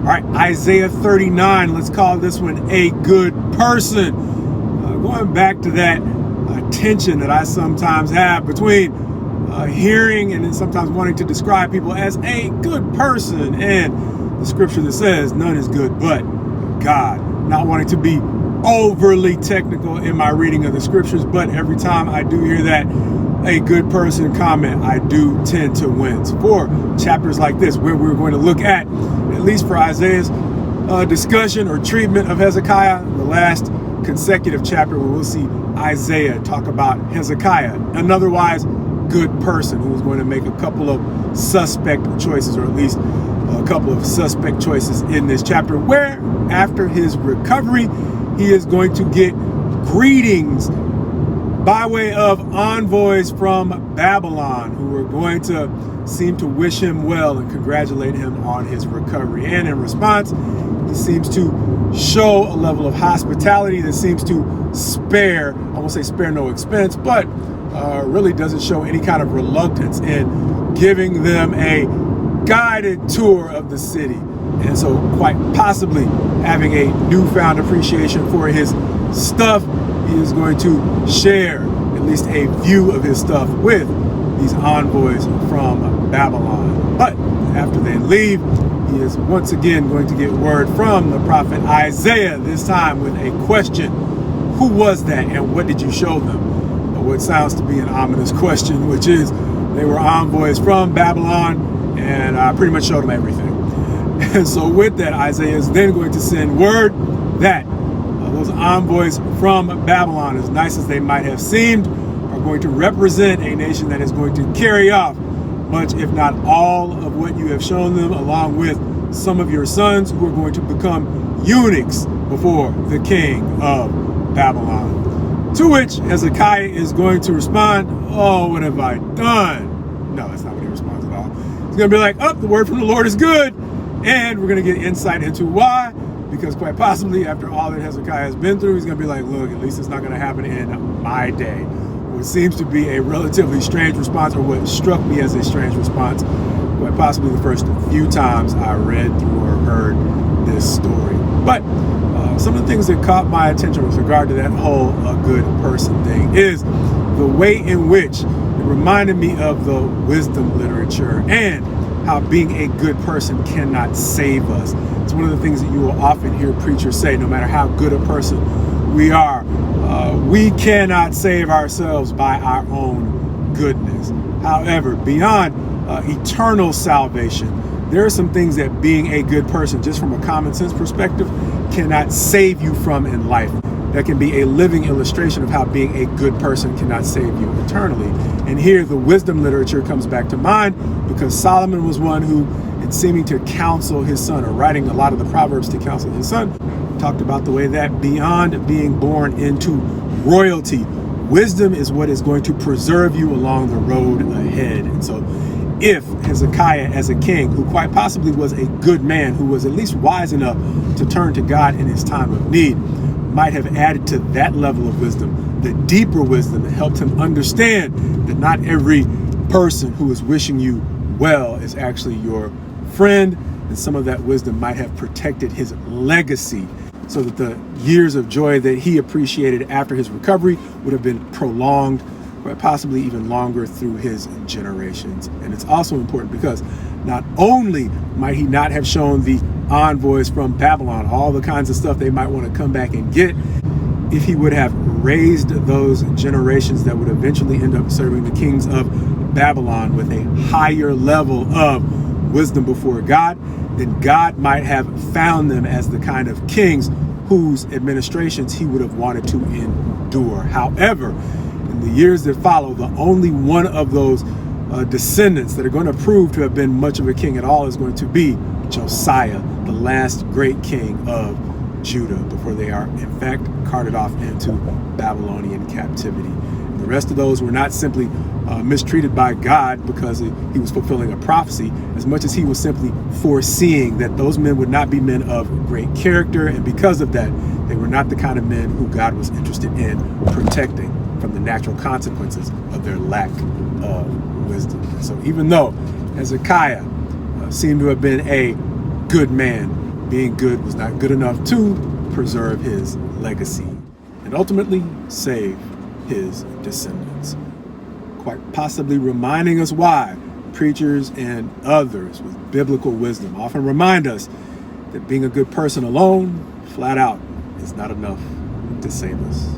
All right, Isaiah 39, let's call this one a good person. Going back to that tension that I sometimes have between hearing and then sometimes wanting to describe people as a good person, and the scripture that says none is good but God. Not wanting to be overly technical in my reading of the scriptures, but every time I do hear that a good person comment, I do tend to wince. For chapters like this, where we're going to look at least for Isaiah's discussion or treatment of Hezekiah, the last consecutive chapter where we'll see Isaiah talk about Hezekiah, an otherwise good person who is going to make a couple of suspect choices, or at least a couple of suspect choices in this chapter, where after his recovery, he is going to get greetings by way of envoys from Babylon who are going to seem to wish him well and congratulate him on his recovery. And in response, he seems to show a level of hospitality that seems to spare, I won't say spare no expense, but really doesn't show any kind of reluctance in giving them a guided tour of the city. And so quite possibly having a newfound appreciation for his stuff, he is going to share at least a view of his stuff with these envoys from Babylon. But after they leave, he is once again going to get word from the prophet Isaiah, this time with a question. Who was that and what did you show them? What sounds to be an ominous question, which is they were envoys from Babylon, and I pretty much showed them everything. And so with that, Isaiah is then going to send word that those envoys from Babylon, as nice as they might have seemed, are going to represent a nation that is going to carry off much, if not all, of what you have shown them, along with some of your sons who are going to become eunuchs before the king of Babylon. To which Hezekiah is going to respond, oh, what have I done? No, that's not what he responds at all. He's going to be like, oh, the word from the Lord is good. And we're going to get insight into why. Because quite possibly after all that Hezekiah has been through, he's going to be like, look, at least it's not going to happen in my day. What seems to be a relatively strange response, or what struck me as a strange response, quite possibly the first few times I read through or heard this story. But some of the things that caught my attention with regard to that whole good person thing is the way in which it reminded me of the wisdom literature and how being a good person cannot save us. It's one of the things that you will often hear preachers say, no matter how good a person we are, we cannot save ourselves by our own goodness. However, beyond eternal salvation, there are some things that being a good person, just from a common sense perspective, cannot save you from in life. That can be a living illustration of how being a good person cannot save you eternally. And here the wisdom literature comes back to mind, because Solomon was one who, in seeming to counsel his son, or writing a lot of the Proverbs to counsel his son, talked about the way that beyond being born into royalty, wisdom is what is going to preserve you along the road ahead. And so if Hezekiah, as a king, who quite possibly was a good man, who was at least wise enough to turn to God in his time of need, might have added to that level of wisdom, the deeper wisdom that helped him understand that not every person who is wishing you well is actually your friend, and some of that wisdom might have protected his legacy, so that the years of joy that he appreciated after his recovery would have been prolonged, or possibly even longer, through his generations. And it's also important because not only might he not have shown the envoys from Babylon all the kinds of stuff they might want to come back and get, if he would have raised those generations that would eventually end up serving the kings of Babylon with a higher level of wisdom before God, then God might have found them as the kind of kings whose administrations he would have wanted to endure. However, in the years that follow, the only one of those descendants that are going to prove to have been much of a king at all is going to be Josiah, the last great king of Judah, before they are in fact carted off into Babylonian captivity. And the rest of those were not simply mistreated by God because he was fulfilling a prophecy, as much as he was simply foreseeing that those men would not be men of great character, and because of that, they were not the kind of men who God was interested in protecting from the natural consequences of their lack of wisdom. So even though Hezekiah seemed to have been a good man, being good was not good enough to preserve his legacy and ultimately save his descendants. Quite possibly reminding us why preachers and others with biblical wisdom often remind us that being a good person alone, flat out, is not enough to save us.